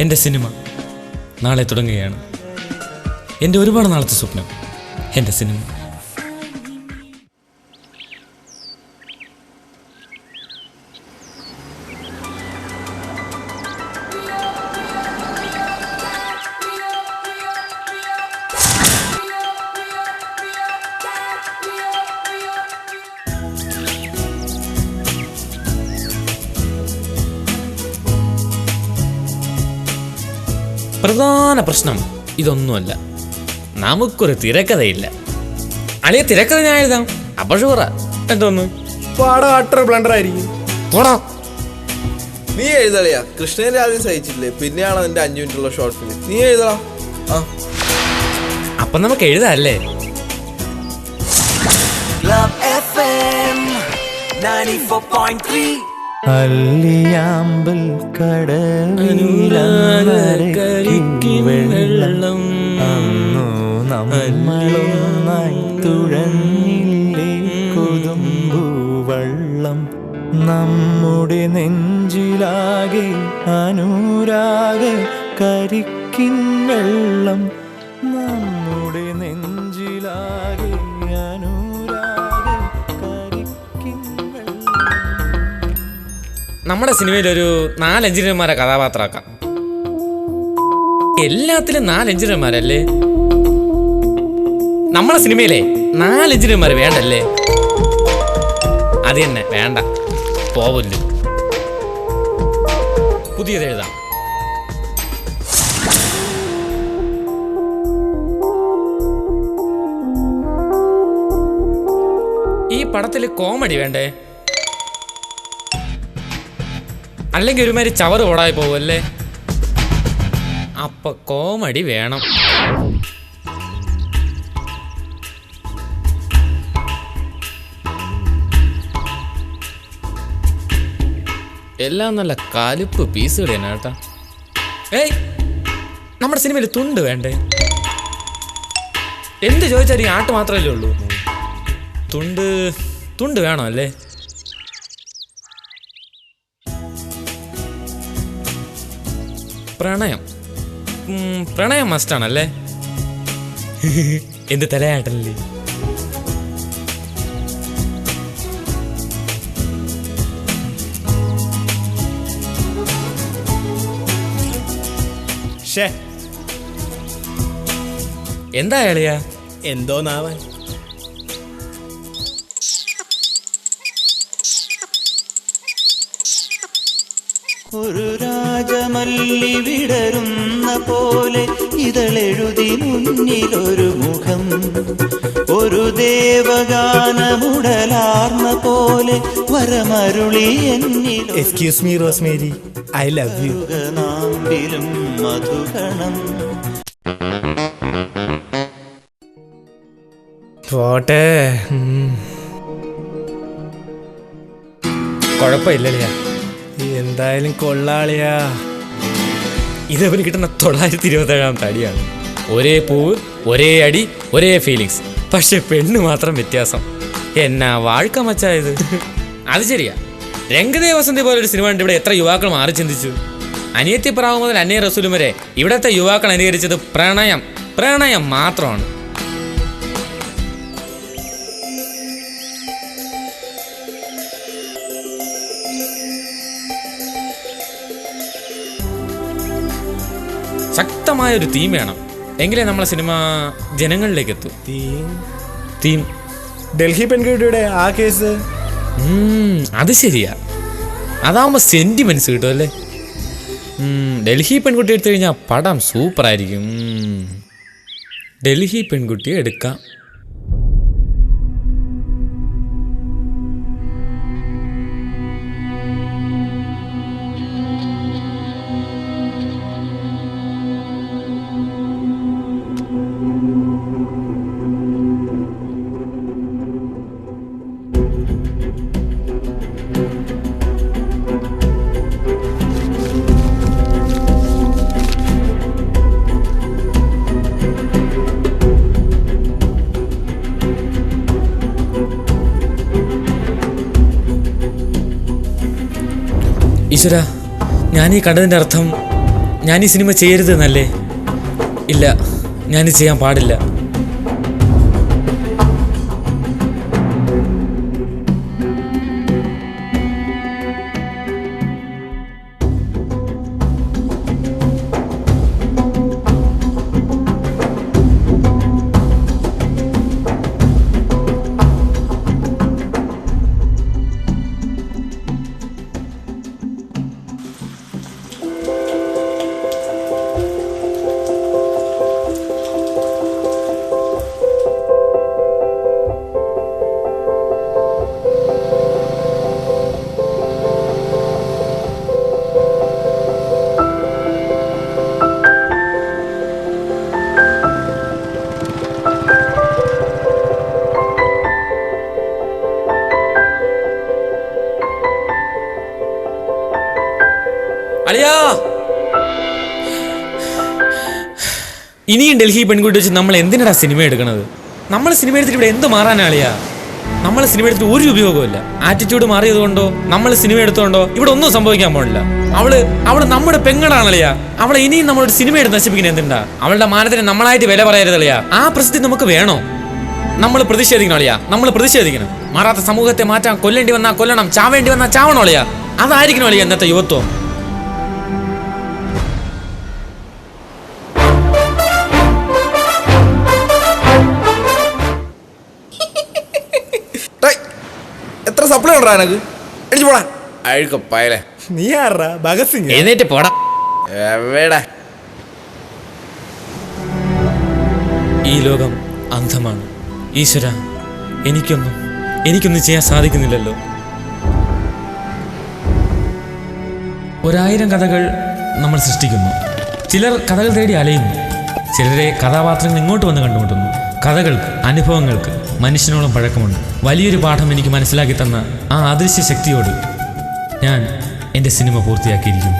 എൻ്റെ സിനിമ നാളെ തുടങ്ങുകയാണ്. എൻ്റെ ഒരുപാട് നാളത്തെ സ്വപ്നം, എൻ്റെ സിനിമ. പ്രധാന പ്രശ്നം ഇതൊന്നുമല്ല, നമുക്കൊരു തിരക്കഥയില്ല. അളിയ തിരക്കഥ ഞാൻ എഴുതാം, അപ്പൊ ഷുവറാ. എന്തോന്നു പാടം അട്ടർ ബ്ലണ്ടർ ആയിരിക്കും. പോടാ, നീ എഴുതളിയാ. കൃഷ്ണന്റെ ആദ്യം സഹിച്ചില്ലേ, പിന്നെയാണ് അതിന്റെ 5 മിനിറ്റുള്ള ഷോർട്ട് ഫിലിം. നീ എഴുതടാ. അപ്പൊ നമുക്ക് എഴുതാല്ലേ? അല്ലിയാമ്പൽ കടലിലെള്ളം അന്നു നമ്മളൊന്നായി തുഴഞ്ഞില്ലേ കൊതുമ്പു വള്ളം. നമ്മുടെ നെഞ്ചിലാകെ അനുരാഗ കരിക്കിൻ വെള്ളം. നമ്മുടെ നെഞ്ചിലാകെ അനുരാഗ കരിക്കിൻ വെള്ളം. നമ്മുടെ സിനിമയിലൊരു 4 എഞ്ചിനീയർമാരെ കഥാപാത്രമാക്കാം. എല്ലാത്തിലും 4 എഞ്ചിനീയർമാരല്ലേ? നമ്മുടെ സിനിമയിലെ 4 എഞ്ചിനീയർമാർ വേണ്ടല്ലേ? അത് തന്നെ വേണ്ട, പോവല്ലോ. പുതിയത് എഴുതാം. ഈ പടത്തിൽ കോമഡി വേണ്ടേ? അല്ലെങ്കിൽ ഒരുമാതിരി ചവറ് ഓടായി പോവല്ലേ? അപ്പൊ കോമഡി വേണം. എല്ലാം നല്ല കലുപ്പ് പീസുകൾ തന്നെ കേട്ടാ. ഏയ്, നമ്മുടെ സിനിമയിൽ തുണ്ട് വേണ്ടേ? എന്ത് ചോദിച്ചാൽ ഈ ആട്ട് മാത്രമല്ലേ ഉള്ളൂ. തുണ്ട് വേണോ അല്ലേ? പ്രണയം മസ്റ്റാണല്ലേ? എന്ത് തലയാട്ടല്ലേ? എന്താ കളിയാ? എന്തോന്നാവൻ? ഒരു രാജമല്ലി വിടരുന്ന പോലെ ഇതളെഴുതി മുന്നിലൊരു മുഖം. ഒരു ദേവഗാനമുടലാർന്ന പോലെ വരമരുളി എന്നിൽ. Excuse me Rosemary, I love you. നാമ്പിലും മധുകണം. പോട്ടെ, കുഴപ്പമില്ലല്ലേ? എന്തായാലും കൊള്ളാളിയാ. ഇതവന് കിട്ടുന്ന 927ാമത്തെ അടിയാണ്. ഒരേ പൂവ്, ഒരേ അടി, ഒരേ ഫീലിങ്സ്. പക്ഷെ പെണ്ണ് മാത്രം വ്യത്യാസം. എന്നാ വാഴ്ക്ക മച്ചായത്. അത് ശരിയാ. രംഗദേ വസന്തി പോലെ ഒരു സിനിമ ഉണ്ട്. ഇവിടെ എത്ര യുവാക്കൾ മാറി ചിന്തിച്ചു. അനിയത്തി പ്രാവ് മുതൽ അന്യ റസൂലും വരെ ഇവിടത്തെ യുവാക്കൾ അനുകരിച്ചത് പ്രണയം മാത്രമാണ്. ശക്തമായൊരു തീം വേണം, എങ്കിലേ നമ്മളെ സിനിമ ജനങ്ങളിലേക്ക് എത്തും. തീം ഡൽഹി പെൺകുട്ടിയുടെ ആ കേസ്. അത് ശരിയാ. അതാവുമ്പോ സെന്റിമെന്റ്സ് കിട്ടും അല്ലേ? ഡൽഹി പെൺകുട്ടി എടുത്തു കഴിഞ്ഞാൽ പടം സൂപ്പറായിരിക്കും. ഡൽഹി പെൺകുട്ടിയെ എടുക്കാം. ഈശ്വര, ഞാനീ കണ്ടതിൻ്റെ അർത്ഥം ഞാൻ ഈ സിനിമ ചെയ്യരുത് എന്നല്ലേ? ഇല്ല, ഞാനിത് ചെയ്യാൻ പാടില്ല. അളിയാ, ഇനിയും ഡൽഹി പെൺകുട്ടി വെച്ച് നമ്മൾ എന്തിനാ സിനിമ എടുക്കണത്? നമ്മൾ സിനിമ എടുത്തിട്ട് ഇവിടെ എന്ത് മാറാനാ അളിയാ? നമ്മൾ സിനിമ എടുത്തിട്ട് ഒരു ഉപയോഗമില്ല. ആറ്റിറ്റ്യൂഡ് മാറിയത് കൊണ്ടോ നമ്മൾ സിനിമ എടുത്തോണ്ടോ ഇവിടെ ഒന്നും സംഭവിക്കാൻ പോണില്ല. അവള് നമ്മുടെ പെങ്ങളാണളിയാ. അവളെ ഇനിയും നമ്മളൊരു സിനിമ എടുത്ത് നശിപ്പിക്കുന്ന എന്തിണ്ടാ? അവളുടെ മാനത്തിന് നമ്മളായിട്ട് വില പറയരുതളിയാ. ആ പ്രസിദ്ധി നമുക്ക് വേണോ? നമ്മൾ പ്രതിഷേധിക്കണം അളിയാ, നമ്മൾ പ്രതിഷേധിക്കണം. മാറാത്ത സമൂഹത്തെ മാറ്റാൻ കൊല്ലേണ്ടി വന്നാൽ കൊല്ലണം, ചാവേണ്ടി വന്നാൽ ചാവണം അളിയാ. അതായിരിക്കണം അളിയാ ഇന്നത്തെ യുവത്വം. എത്ര സപ്ലൈ ഉണ്ടോ എനക്ക്? എടിച്ചു പോടാ അഴുക്കപ്പായല്ലേ. നീ ആറാ? ഭഗത് സിംഗ്? എഴുന്നേറ്റ് പോടാ. എവിടെ? ഈ ലോകം അന്ധമാണ്. ഈശ്വര, എനിക്കൊന്നും ചെയ്യാൻ സാധിക്കുന്നില്ലല്ലോ. 1000 കഥകൾ നമ്മൾ സൃഷ്ടിക്കുന്നു. ചിലർ കഥകൾ തേടി അലയുന്നു. ചിലരെ കഥാപാത്രങ്ങൾ ഇങ്ങോട്ട് വന്ന് കണ്ടുമുട്ടുന്നു. കഥകൾക്ക്, അനുഭവങ്ങൾക്ക് മനുഷ്യനോളം പഴക്കമുണ്ട്. വലിയൊരു പാഠം എനിക്ക് മനസ്സിലാക്കി തന്ന ആ അദൃശ്യ ശക്തിയോട് ഞാൻ എൻ്റെ സിനിമ പൂർത്തിയാക്കിയിരിക്കുന്നു.